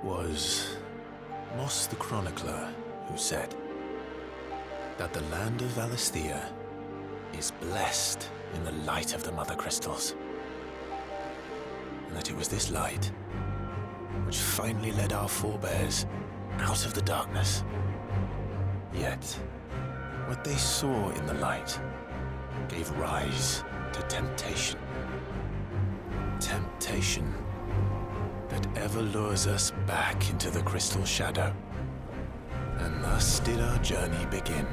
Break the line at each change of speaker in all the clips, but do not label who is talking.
was Moss the Chronicler who said that the land of Valisthea is blessed in the light of the Mother Crystals. And that it was this light which finally led our forebears out of the darkness. Yet, what they saw in the light gave rise to temptation. Temptation that ever lures us back into the crystal shadow. And thus did our journey begin.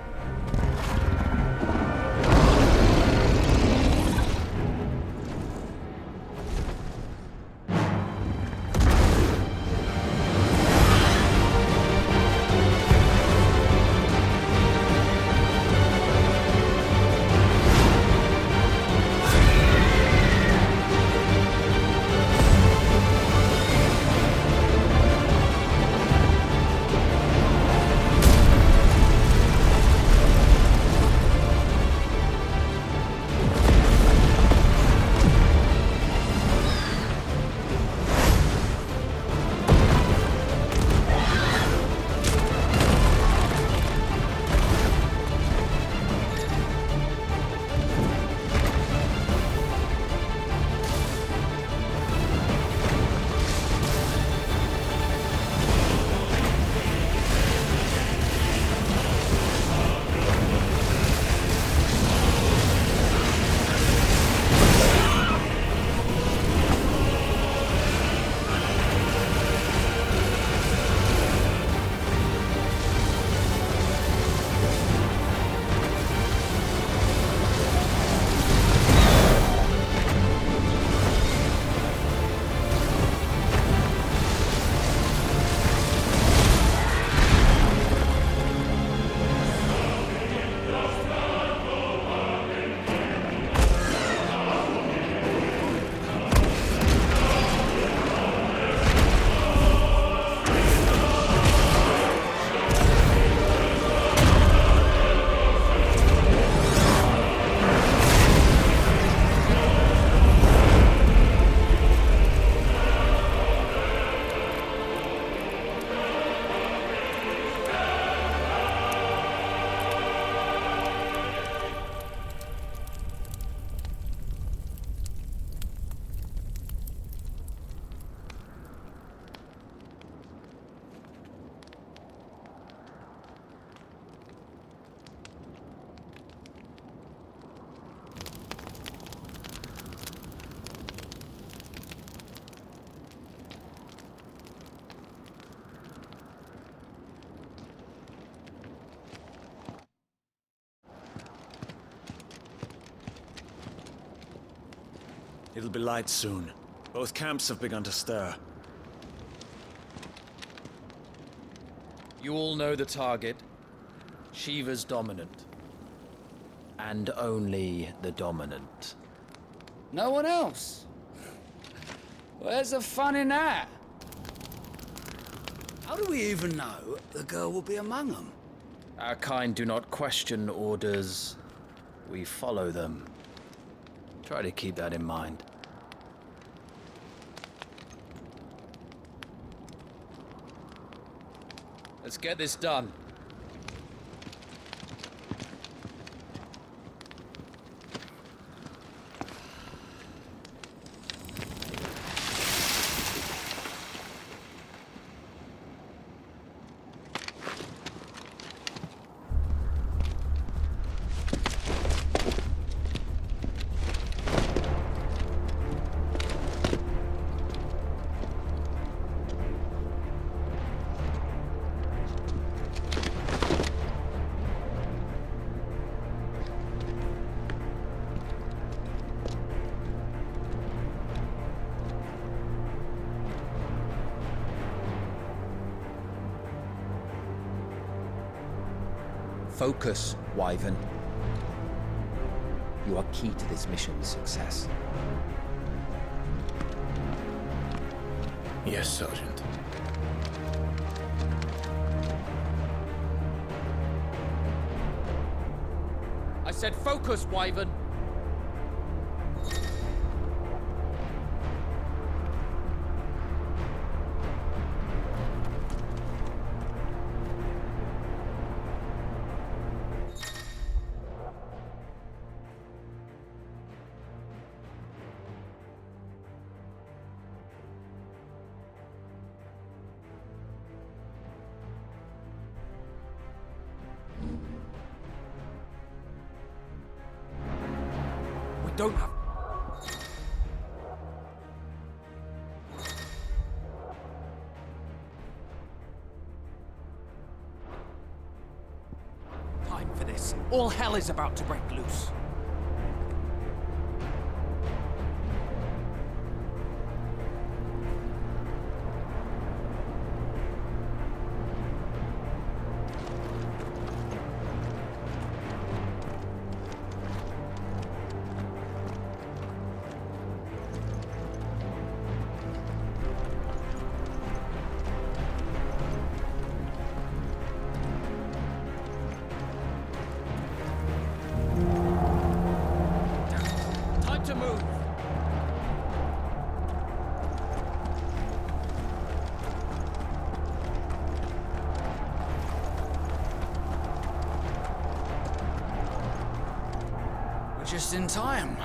It'll be light soon. Both camps have begun to stir.
You all know the target. Shiva's dominant. And only the dominant.
No one else? Where's the fun in that? How do we even know the girl will be among them?
Our kind do not question orders. We follow them. Try to keep that in mind. Let's get this done.
Focus, Wyvern. You are key to this mission's success.
Yes, Sergeant.
I said focus, Wyvern.
don't have... time for this. All hell is about to break loose. Time to move. We're just in time.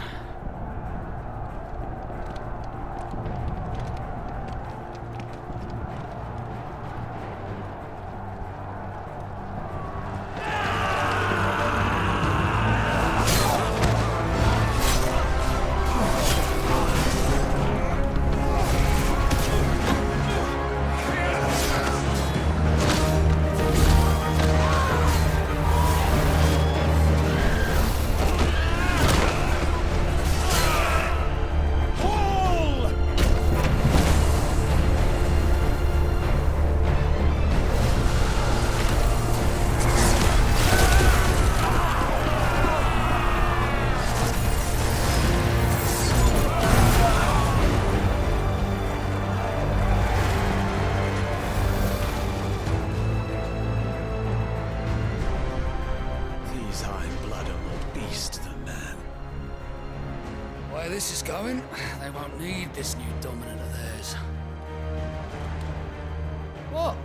These Iron-Blood are more beast than man.
Where this is going, they won't need this new dominant of theirs. What?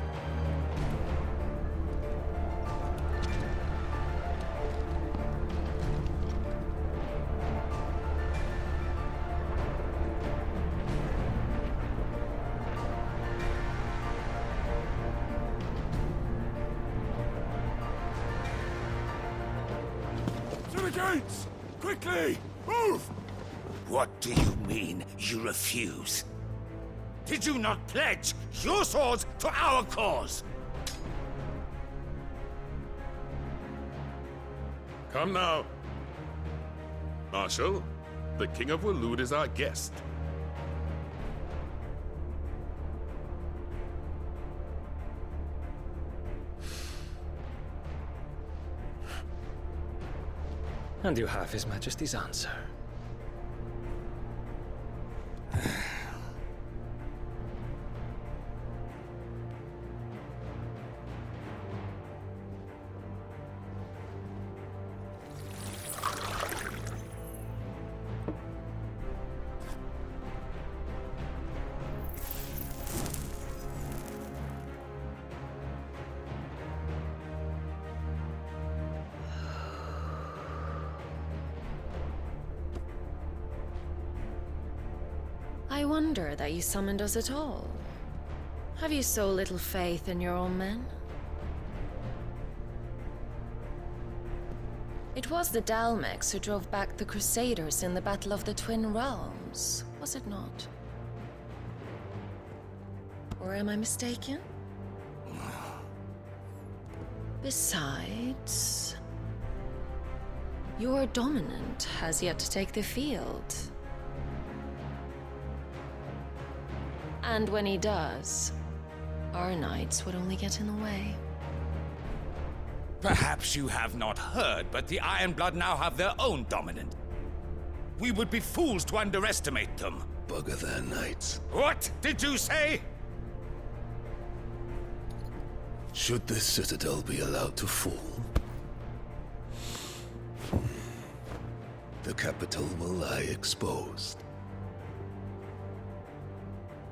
To the gates! Quickly! Move!
What do you mean, you refuse? Did you not pledge your swords to our cause?
Come now. Marshal, the King of Waloed is our guest.
And you have His Majesty's answer.
I wonder that you summoned us at all. Have you so little faith in your own men? It was the Dalmex who drove back the Crusaders in the Battle of the Twin Realms, was it not? Or am I mistaken? Besides, your dominant has yet to take the field. And when he does, our knights would only get in the way.
Perhaps you have not heard, but the Iron-Blood now have their own dominant. We would be fools to underestimate them.
Bugger their knights.
What did you say?
Should this citadel be allowed to fall, the capital will lie exposed.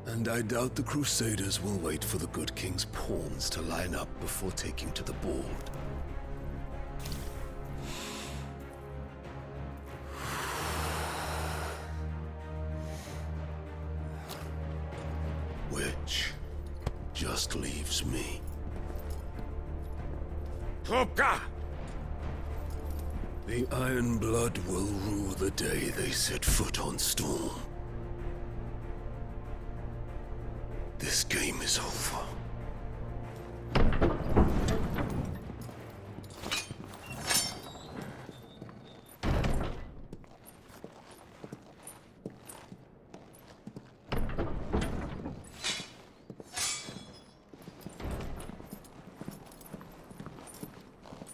And I doubt the Crusaders will wait for the good king's pawns to line up before taking to the board. Which just leaves me.
Hopka!
The Iron Blood will rue the day they set foot on Storm. This game is over.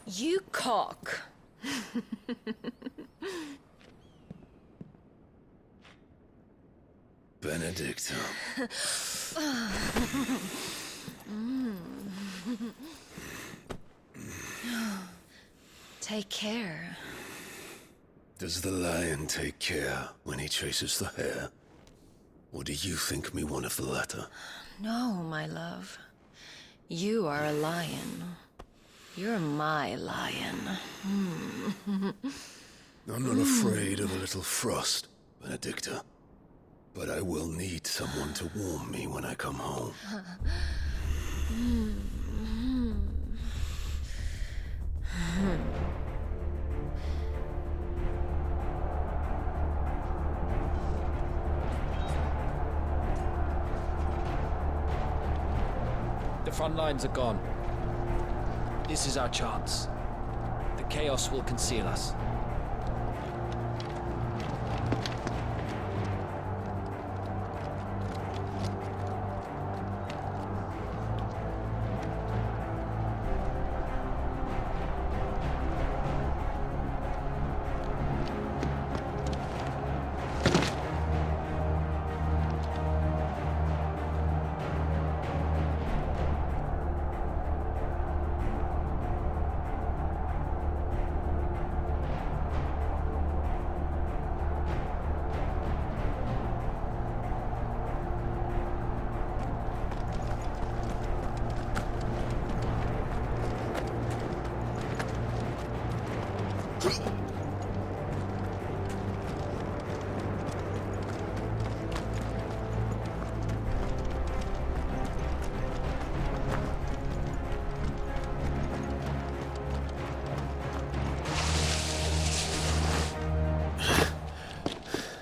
You cock.
Benedicta.
Take care.
Does the lion take care when he chases the hare? Or do you think me one of the latter?
No, my love. You are a lion. You're my lion.
I'm not afraid of a little frost, Benedicta. But I will need someone to warm me when I come home.
The front lines are gone. This is our chance. The chaos will conceal us.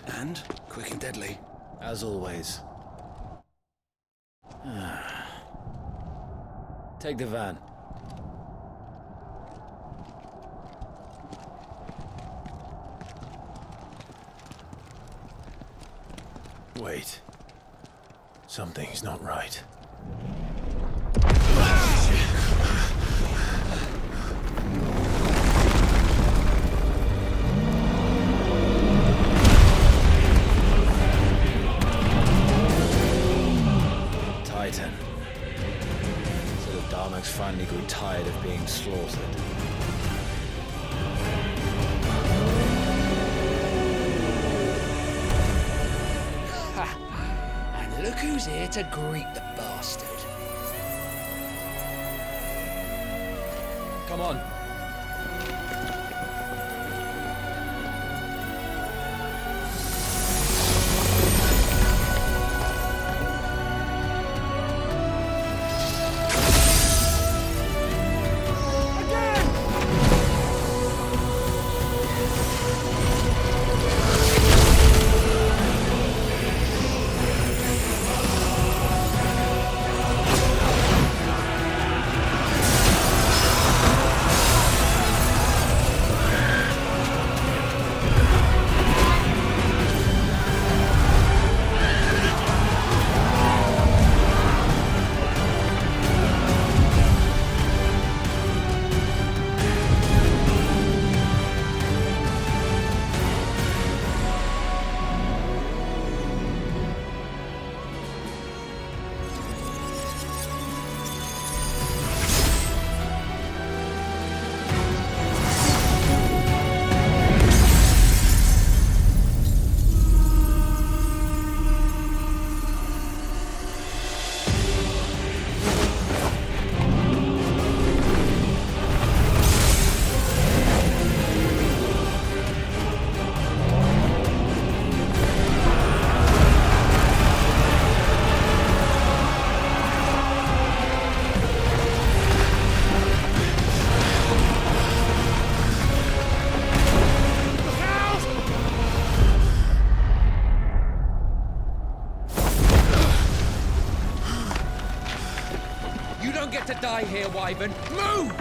And quick and deadly.
As always. Take the van.
Wait. Something's not right.
Titan. So the Darmok's finally grew tired of being slaughtered.
And look who's here to greet the bastard.
Come on.
You don't get to die here, Wyvern. Move!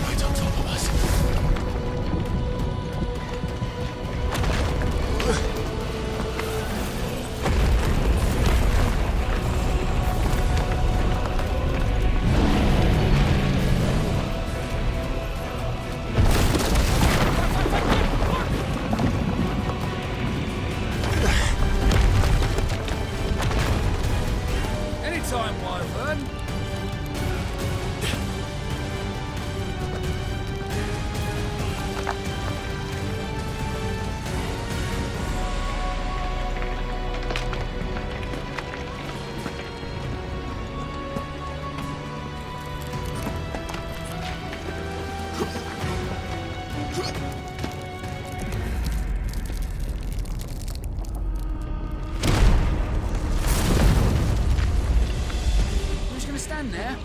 Right on top of us.
Anytime, Wyvern. Who's gonna stand there?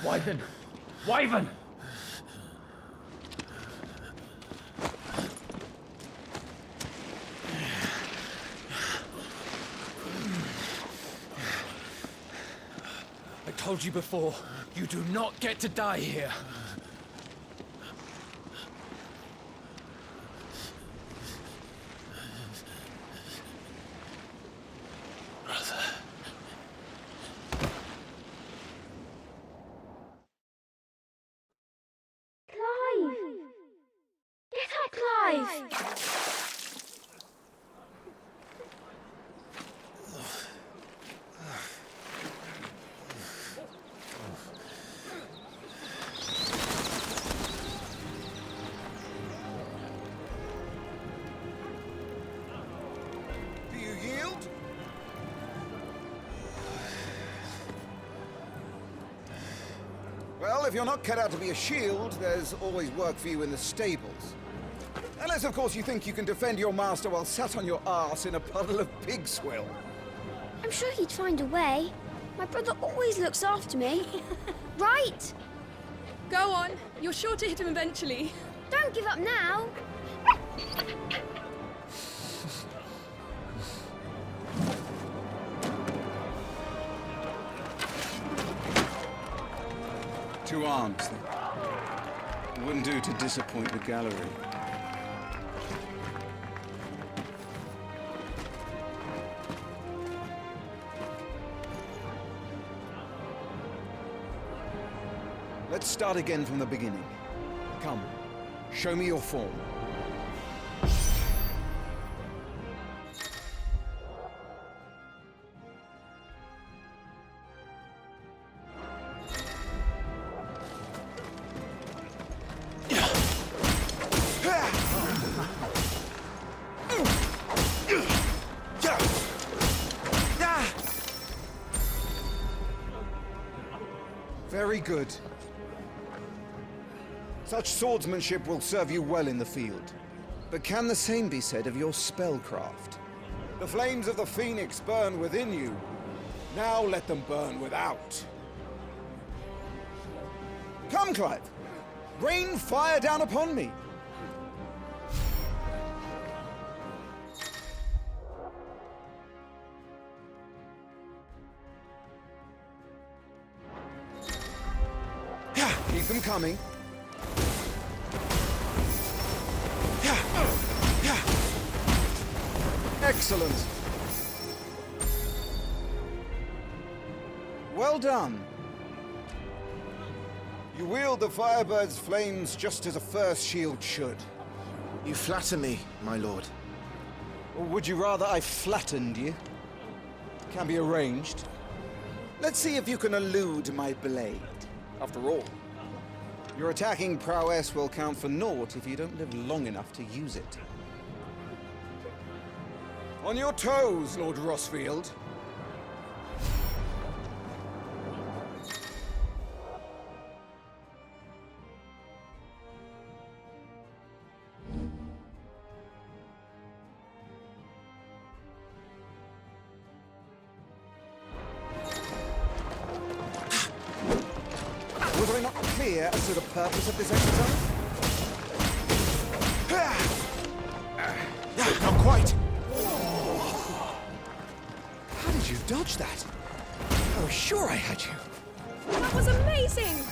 Wyvern! Wyvern! I told you before, you do not get to die here.
Do you yield? Well, if you're not cut out to be a shield, there's always work for you in the stables. Unless, of course, you think you can defend your master while sat on your arse in a puddle of pig swill.
I'm sure he'd find a way. My brother always looks after me. Right?
Go on. You're sure to hit him eventually.
Don't give up now.
Two arms, then. It wouldn't do to disappoint the gallery.
Let's start again from the beginning. Come, show me your form. Very good. Such swordsmanship will serve you well in the field. But can the same be said of your spellcraft? The flames of the Phoenix burn within you. Now let them burn without. Come, Clive. Rain fire down upon me. Keep them coming. Excellent. Well done. You wield the Firebird's flames just as a first shield should.
You flatter me, my lord.
Or would you rather I flattened you? Can be arranged. Let's see if you can elude my blade. After all, your attacking prowess will count for naught if you don't live long enough to use it. On your toes, Lord Rosfield. Was I not clear as to the purpose of this exercise?
Not quite.
How did you dodge that? I was sure I had you.
That was amazing!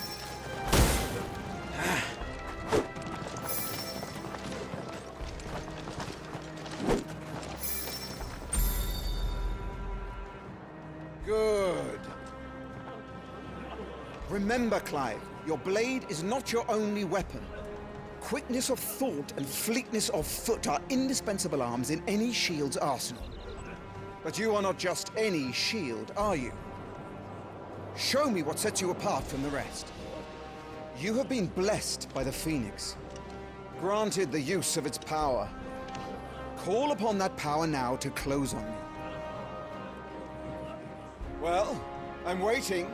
Good. Remember, Clive, your blade is not your only weapon. Quickness of thought and fleetness of foot are indispensable arms in any shield's arsenal. But you are not just any shield, are you? Show me what sets you apart from the rest. You have been blessed by the Phoenix, granted the use of its power. Call upon that power now to close on me. Well, I'm waiting.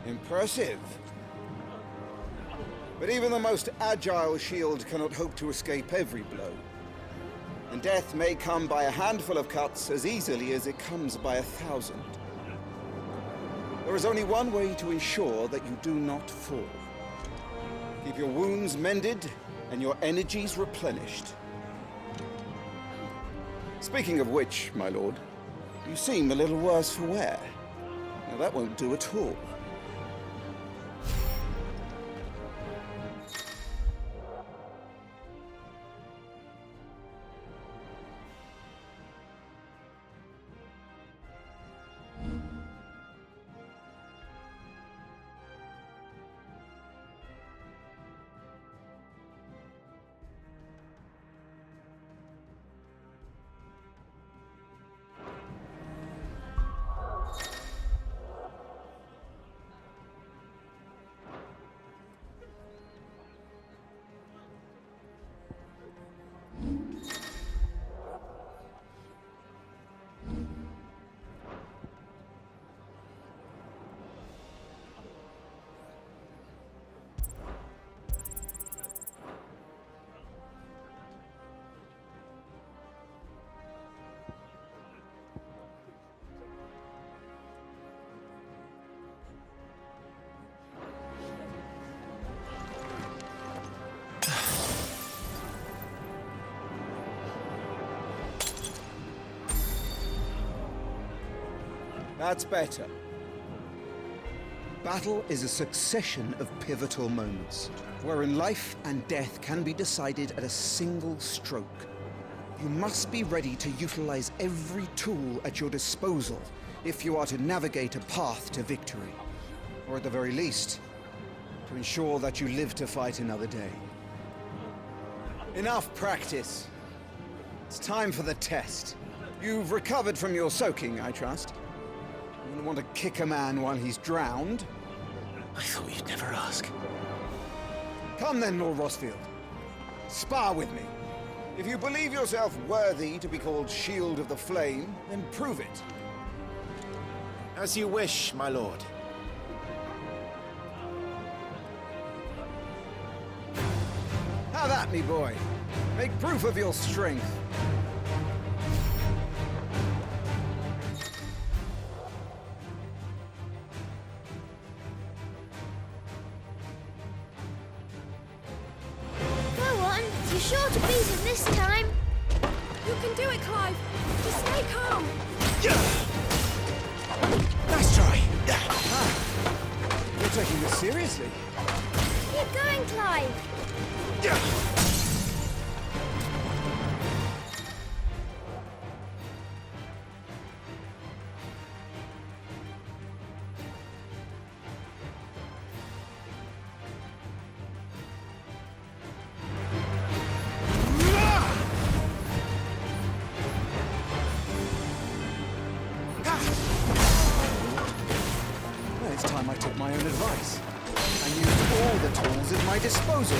Impressive. But even the most agile shield cannot hope to escape every blow. And death may come by a handful of cuts as easily as it comes by 1,000. There is only one way to ensure that you do not fall. Keep your wounds mended and your energies replenished. Speaking of which, my lord, you seem a little worse for wear. Now that won't do at all. That's better. Battle is a succession of pivotal moments, wherein life and death can be decided at a single stroke. You must be ready to utilize every tool at your disposal if you are to navigate a path to victory, or at the very least, to ensure that you live to fight another day. Enough practice. It's time for the test. You've recovered from your soaking, I trust. You wouldn't want to kick a man while he's drowned.
I thought you'd never ask.
Come then, Lord Rosfield. Spar with me. If you believe yourself worthy to be called Shield of the Flame, then prove it.
As you wish, my lord.
Have at me, boy. Make proof of your strength.
sure to beat him this time.
You can do it, Clive. Just stay calm.
Nice try.
You're taking this seriously.
Keep going, Clive.
Well, it's time I took my own advice and used all the tools at my disposal.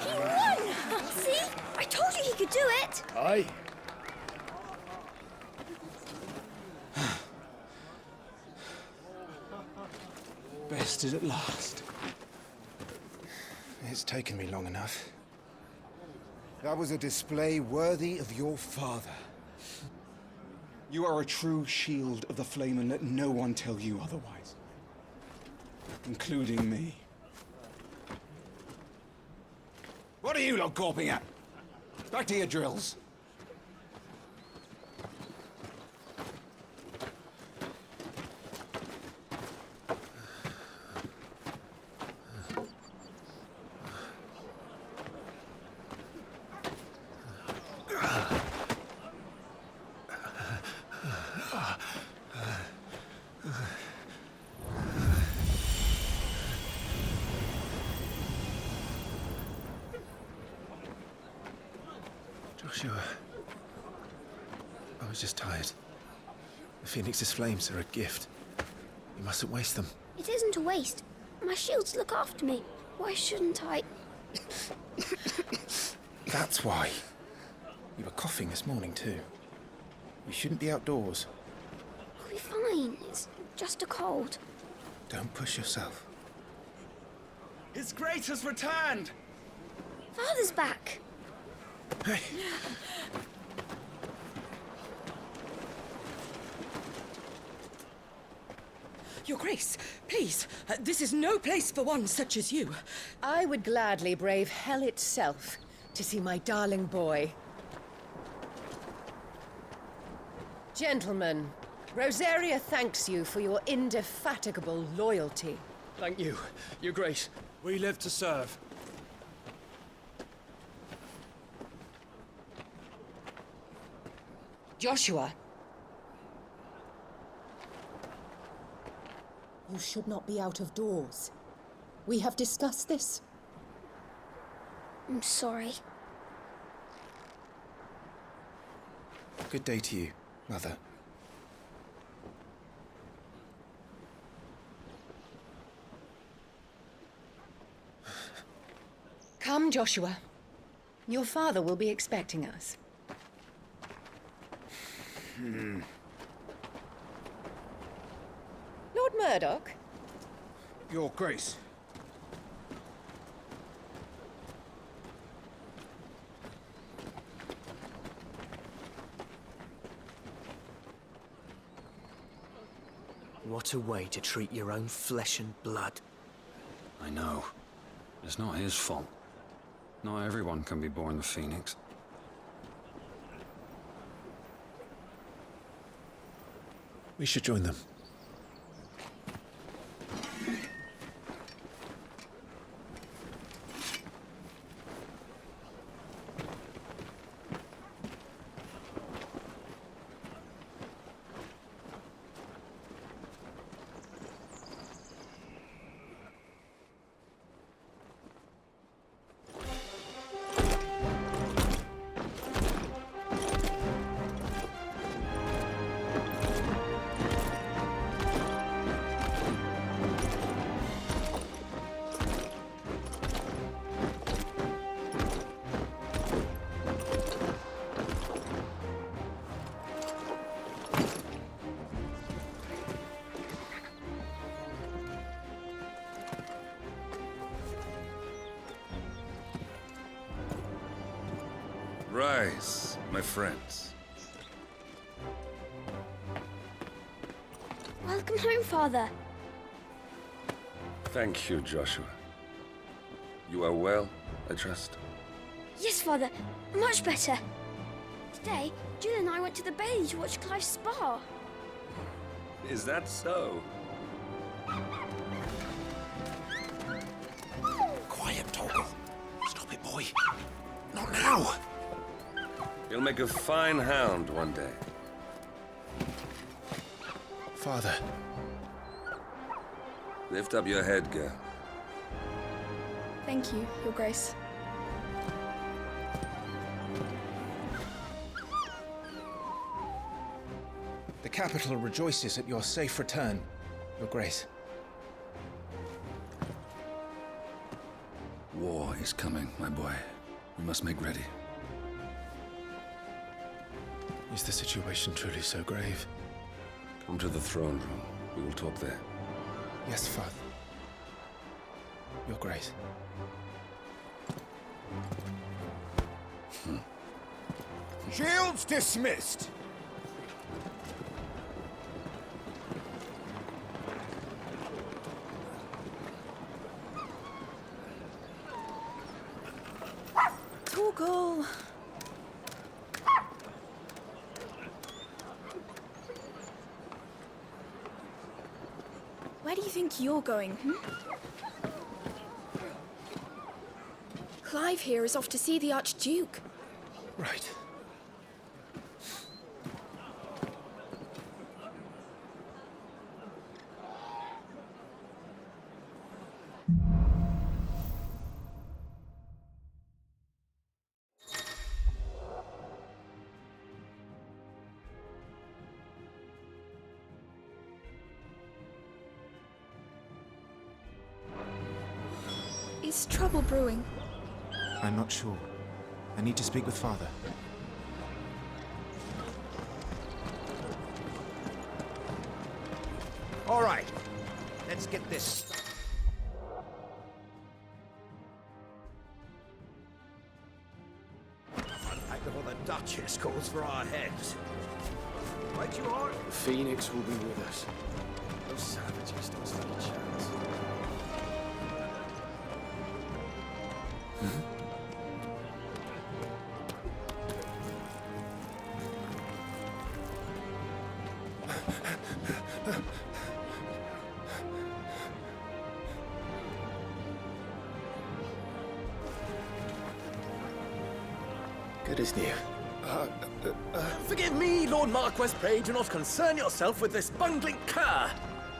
He won! See? I told you he could do it.
Aye.
Bested at last. It's taken me long enough. That was a display worthy of your father. You are a true shield of the flame, and let no one tell you otherwise. Including me. What are you lot gawping at? Back to your drills.
Joshua. I was just tired. The Phoenix's flames are a gift. You mustn't waste them.
It isn't a waste. My shields look after me. Why shouldn't I?
That's why. You were coughing this morning too. You shouldn't be outdoors.
I'll be fine. It's just a cold.
Don't push yourself.
His Grace has returned!
Father's back.
Hey.
Your Grace, please, this is no place for one such as you.
I would gladly brave hell itself to see my darling boy. Gentlemen, Rosaria thanks you for your indefatigable loyalty.
Thank you, Your Grace.
We live to serve.
Joshua. You should not be out of doors. We have discussed this.
I'm sorry.
Good day to you, Mother.
Come, Joshua. Your father will be expecting us. Lord Murdoch?
Your Grace.
What a way to treat your own flesh and blood.
I know. It's not his fault. Not everyone can be born the Phoenix.
We should join them.
Rise, my friends.
Welcome home, Father.
Thank you, Joshua. You are well, I trust?
Yes, Father. Much better. Today, Jill and I went to the Bailey to watch Clive's spa.
Is that so?
Quiet, Torgal. Stop it, boy. Not now.
You'll make a fine hound one day.
Father.
Lift up your head, girl.
Thank you, Your Grace.
The capital rejoices at your safe return, Your Grace.
War is coming, my boy. We must make ready.
Is the situation truly so grave?
Come to the throne room. We will talk there.
Yes, Father. Your Grace. Shields dismissed!
Torgal!
Where do you think you're going, Clive here is off to see the Archduke.
Right.
Is trouble brewing?
I'm not sure. I need to speak with Father.
All right, let's get this. Unpack before the Duchess calls for our heads. Right you are.
The Phoenix will be with us. Those savages don't stand a chance. Good as new.
Forgive me, Lord Marquess. Pray do not concern yourself with this bungling cur.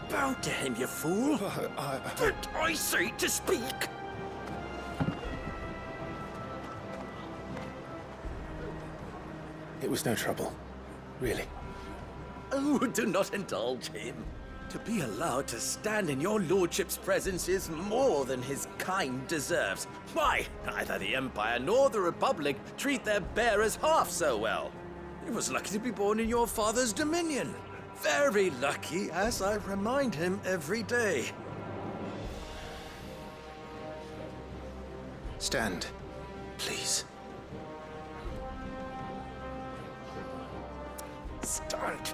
Bow to him, you fool. Did I say to speak?
It was no trouble. Really.
Oh, do not indulge him. To be allowed to stand in your lordship's presence is more than his kind deserves. Why, neither the Empire nor the Republic treat their bearers half so well. He was lucky to be born in your father's dominion. Very lucky, as I remind him every day.
Stand, please.
Stand.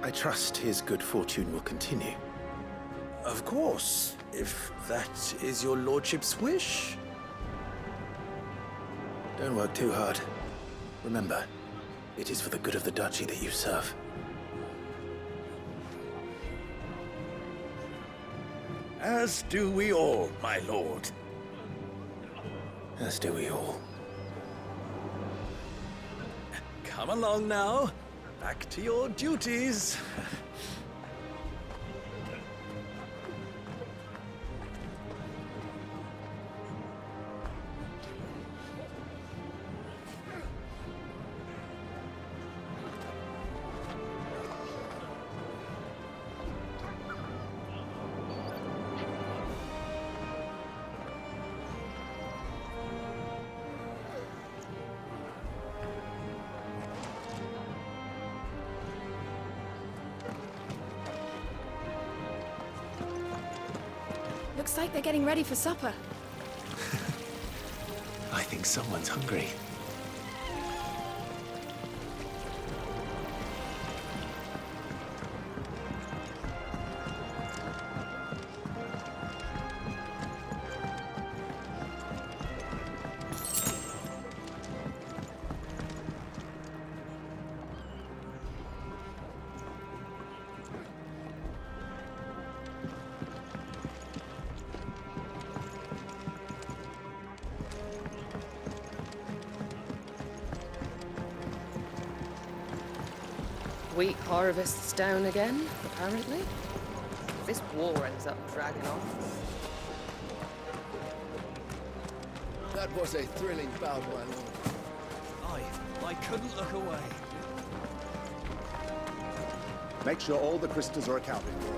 I trust his good fortune will continue.
Of course, if that is your lordship's wish.
Don't work too hard. Remember, it is for the good of the duchy that you serve.
As do we all, my lord.
As do we all.
Come along now. Back to your duties.
Looks like they're getting ready for supper.
think someone's hungry.
Wheat harvest's down again, apparently. If this war ends up dragging on.
That was a thrilling bout, my lord.
I couldn't look away.
Make sure all the crystals are accounted for.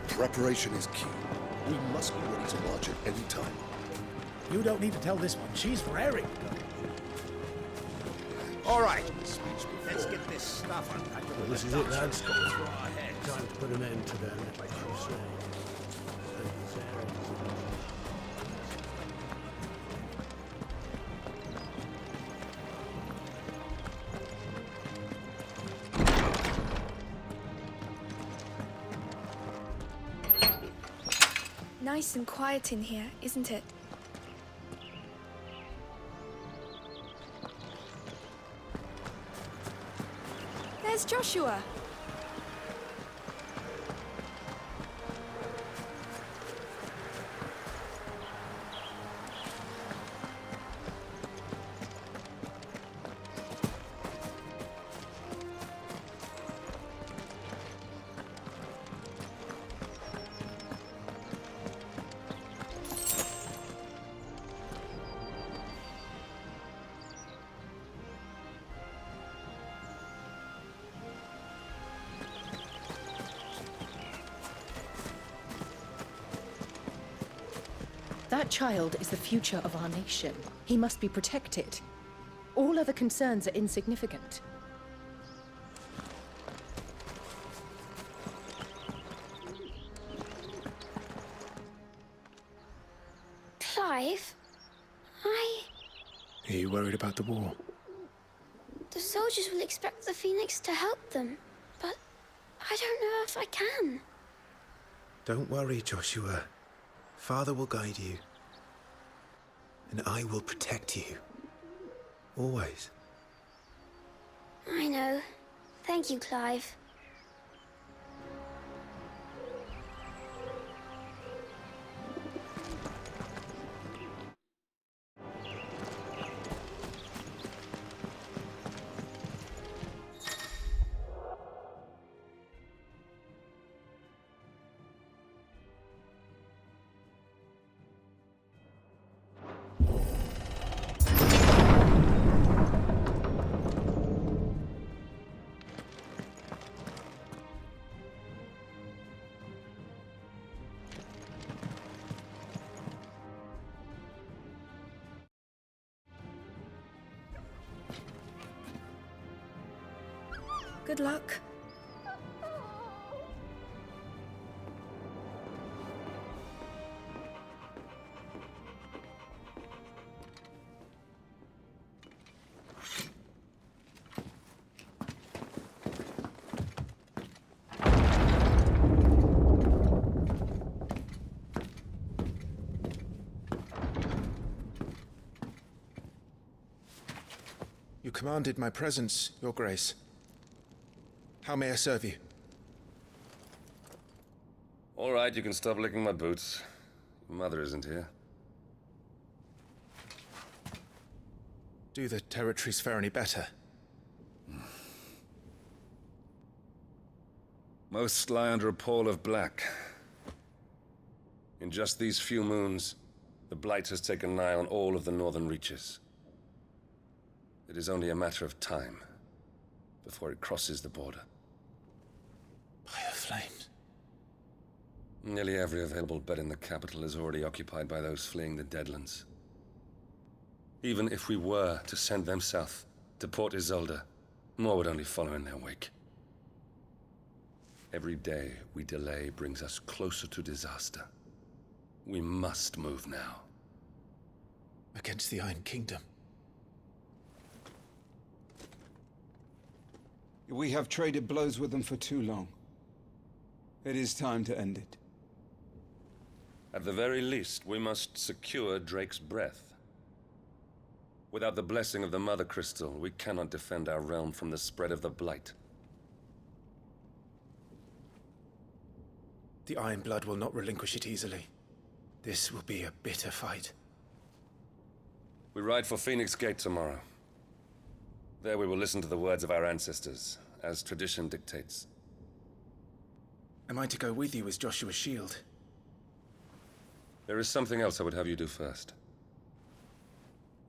Preparation is key. We must be ready to march at any time.
You don't need to tell this one. She's raring.
All right. Let's get this stuff unpacked.
Well, this is it, lads. Time to put an end to their little crusade.
Nice and quiet in here, isn't it? There's Joshua.
That child is the future of our nation. He must be protected. All other concerns are insignificant.
Clive,
Are you worried about the war?
The soldiers will expect the Phoenix to help them, but I don't know if I can.
Don't worry, Joshua. Father will guide you. And I will protect you. Always.
I know. Thank you, Clive.
Good luck.
You commanded my presence, Your Grace. How may I serve you?
All right, you can stop licking my boots. Your mother isn't here.
Do the territories fare any better?
Most lie under a pall of black. In just these few moons, the Blight has taken nigh on all of the northern reaches. It is only a matter of time before it crosses the border.
By the flames.
Nearly every available bed in the capital is already occupied by those fleeing the Deadlands. Even if we were to send them south, to Port Isolde, more would only follow in their wake. Every day we delay brings us closer to disaster. We must move now.
Against the Iron Kingdom.
We have traded blows with them for too long. It is time to end it.
At the very least, we must secure Drake's breath. Without the blessing of the Mother Crystal, we cannot defend our realm from the spread of the Blight.
The Iron Blood will not relinquish it easily. This will be a bitter fight.
We ride for Phoenix Gate tomorrow. There we will listen to the words of our ancestors, as tradition dictates.
Am I to go with you as Joshua's shield?
There is something else I would have you do first.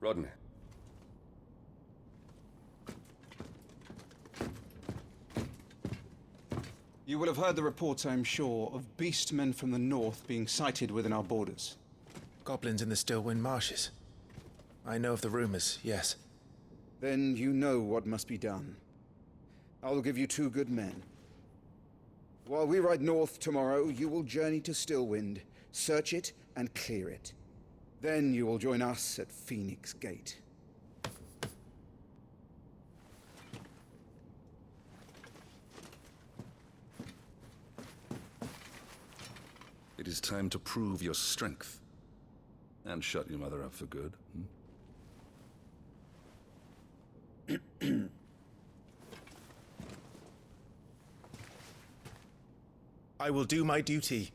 Rodney.
You will have heard the reports, I am sure, of beastmen from the north being sighted within our borders.
Goblins in the Stillwind Marshes. I know of the rumors, yes.
Then you know what must be done. I will give you 2 good men. While we ride north tomorrow, you will journey to Stillwind, search it, and clear it. Then you will join us at Phoenix Gate.
It is time to prove your strength. And shut your mother up for good.
I will do my duty,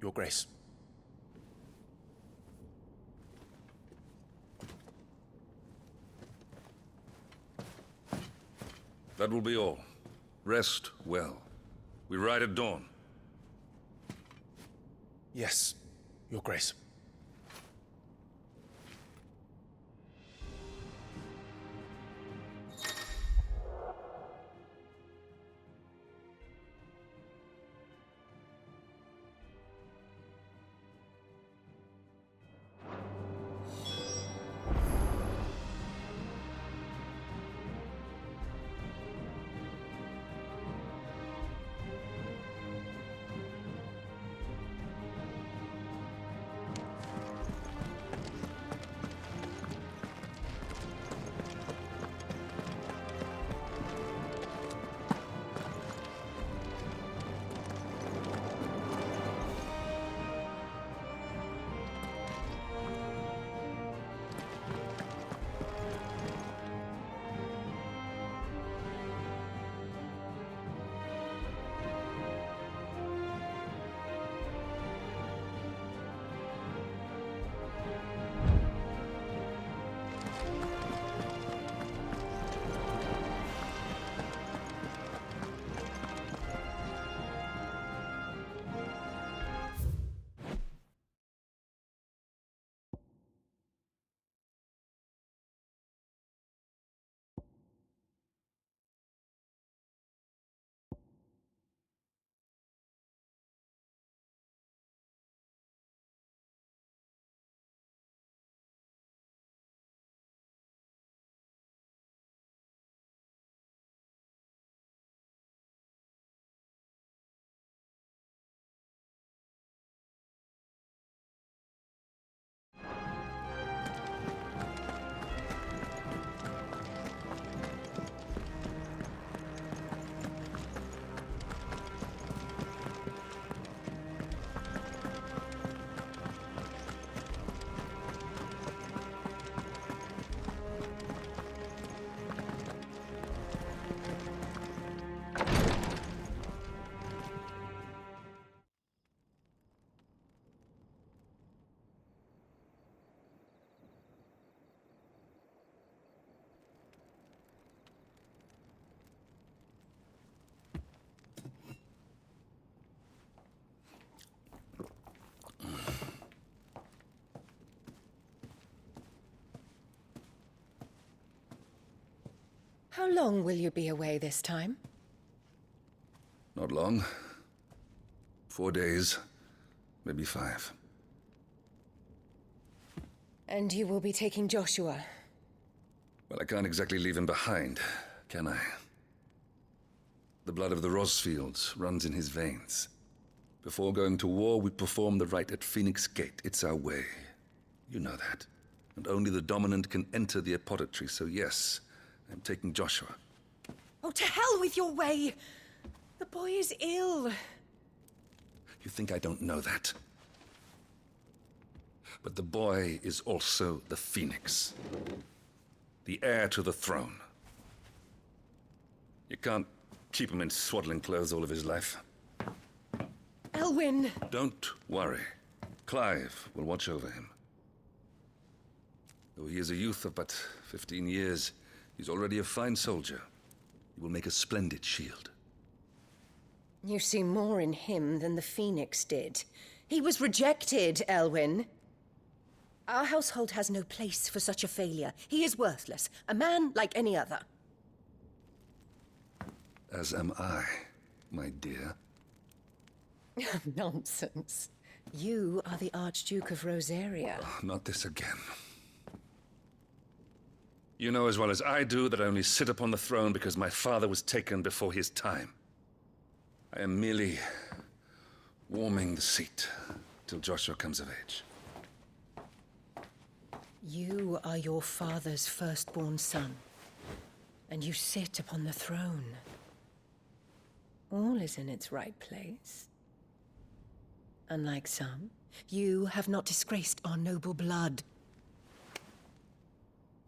Your Grace.
That will be all. Rest well. We ride at dawn.
Yes, Your Grace.
How long will you be away this time?
Not long. 4 days, maybe 5.
And you will be taking Joshua?
Well, I can't exactly leave him behind, can I? The blood of the Rosfields runs in his veins. Before going to war, we perform the rite at Phoenix Gate. It's our way. You know that. And only the dominant can enter the apothecary, so yes, I'm taking Joshua.
Oh, to hell with your way! The boy is ill.
You think I don't know that? But the boy is also the Phoenix. The heir to the throne. You can't keep him in swaddling clothes all of his life.
Elwyn!
Don't worry. Clive will watch over him. Though he is a youth of but 15 years, he's already a fine soldier. He will make a splendid shield.
You see more in him than the Phoenix did. He was rejected, Elwyn. Our household has no place for such a failure. He is worthless, a man like any other.
As am I, my dear.
Nonsense. You are the Archduke of Rosaria.
Not this again. You know as well as I do that I only sit upon the throne because my father was taken before his time. I am merely warming the seat till Joshua comes of age.
You are your father's firstborn son, and you sit upon the throne. All is in its right place. Unlike some, you have not disgraced our noble blood.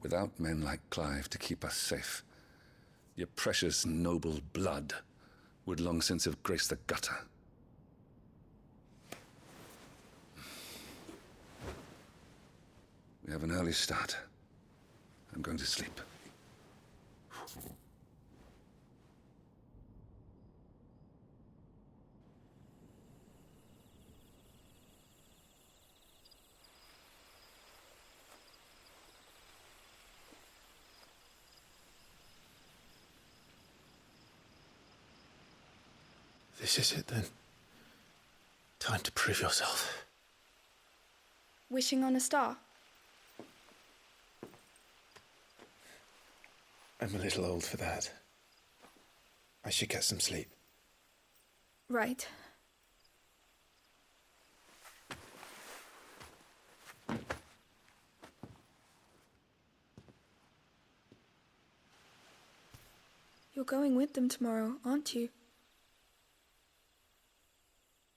Without men like Clive to keep us safe, your precious noble blood would long since have graced the gutter. We have an early start. I'm going to sleep.
This is it then. Time to prove yourself.
Wishing on a star?
I'm a little old for that. I should get some sleep.
Right. You're going with them tomorrow, aren't you?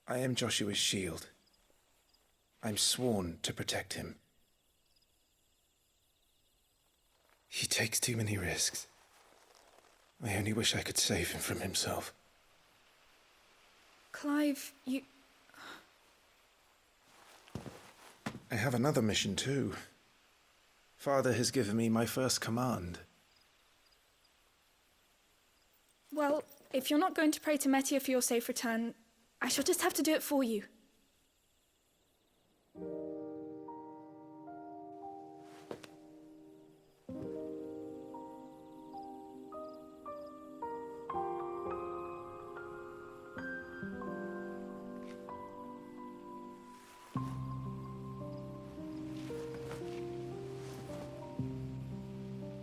I am Joshua's shield. I'm sworn to protect him. He takes too many risks. I only wish I could save him from himself.
Clive, you...
I have another mission too. Father has given me my first command.
Well, if you're not going to pray to Metia for your safe return, I shall just have to do it for you.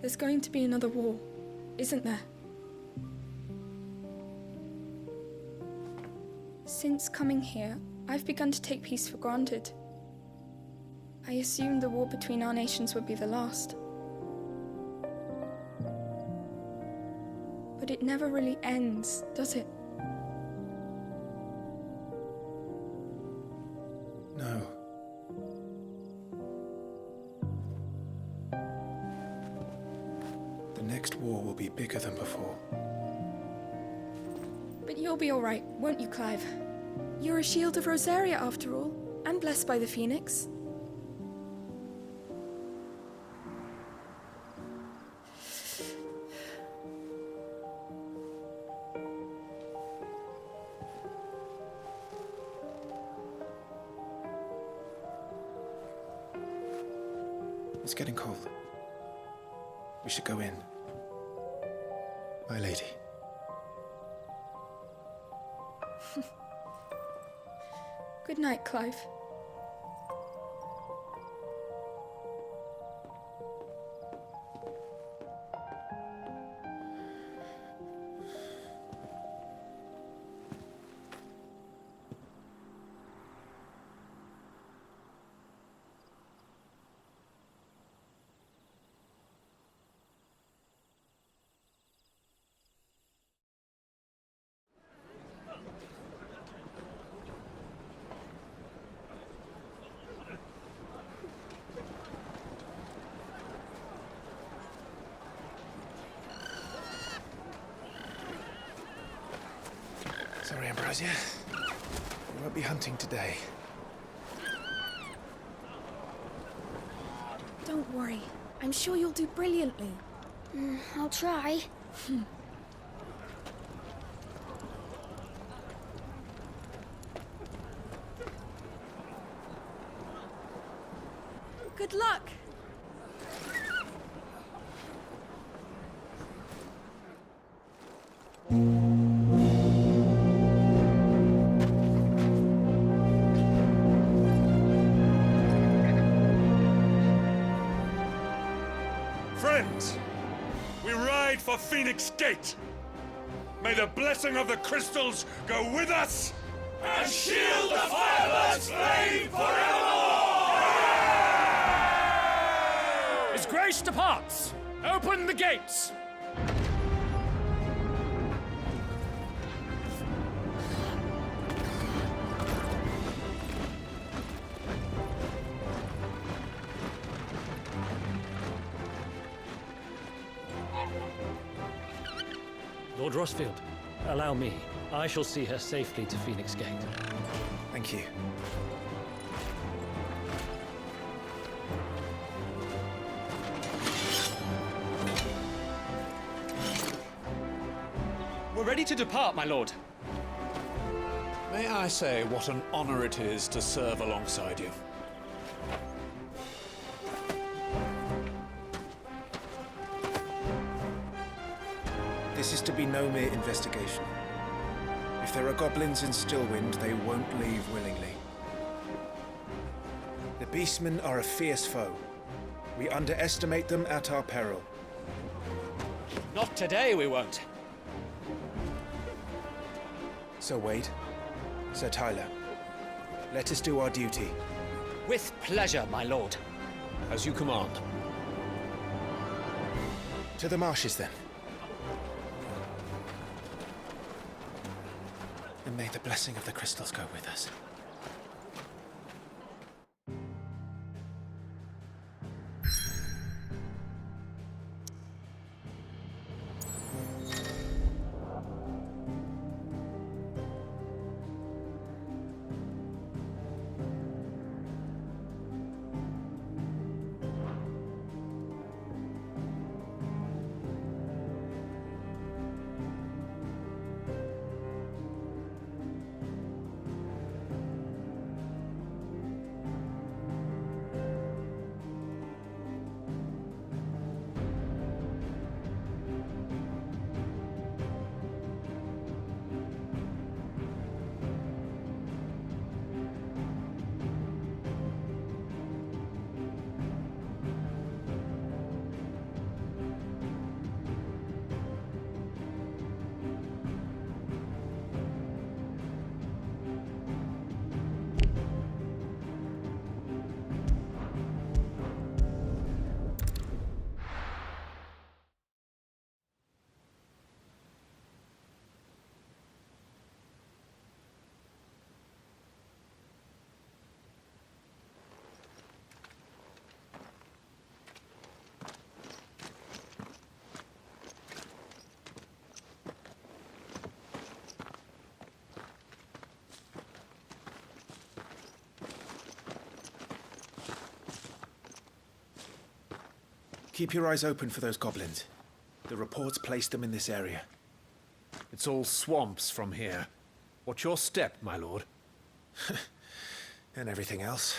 There's going to be another war, isn't there? Since coming here, I've begun to take peace for granted. I assumed the war between our nations would be the last. But it never really ends, does it?
No. The next war will be bigger than before.
But you'll be all right, won't you, Clive? You're a shield of Rosaria, after all, and blessed by the Phoenix.
It's getting cold. We should go in. My lady.
Good night, Clive.
Ambrosia. We won't be hunting today.
Don't worry. I'm sure you'll do brilliantly.
I'll try.
Good luck!
Friends, we ride for Phoenix Gate. May the blessing of the crystals go with us and shield the Firebird's flame forevermore!
His Grace departs! Open the gates!
Lord Rosfield, allow me. I shall see her safely to Phoenix Gate.
Thank you.
We're ready to depart, my lord.
May I say what an honor it is to serve alongside you?
This is to be no mere investigation. If there are goblins in Stillwind, they won't leave willingly. The Beastmen are a fierce foe. We underestimate them at our peril.
Not today, we won't.
Sir Wade, Sir Tyler, let us do our duty.
With pleasure, my lord.
As you command.
To the marshes, then. And may the blessing of the crystals go with us. Keep your eyes open for those goblins. The reports placed them in this area.
It's all swamps from here. What's your step, my lord?
And everything else.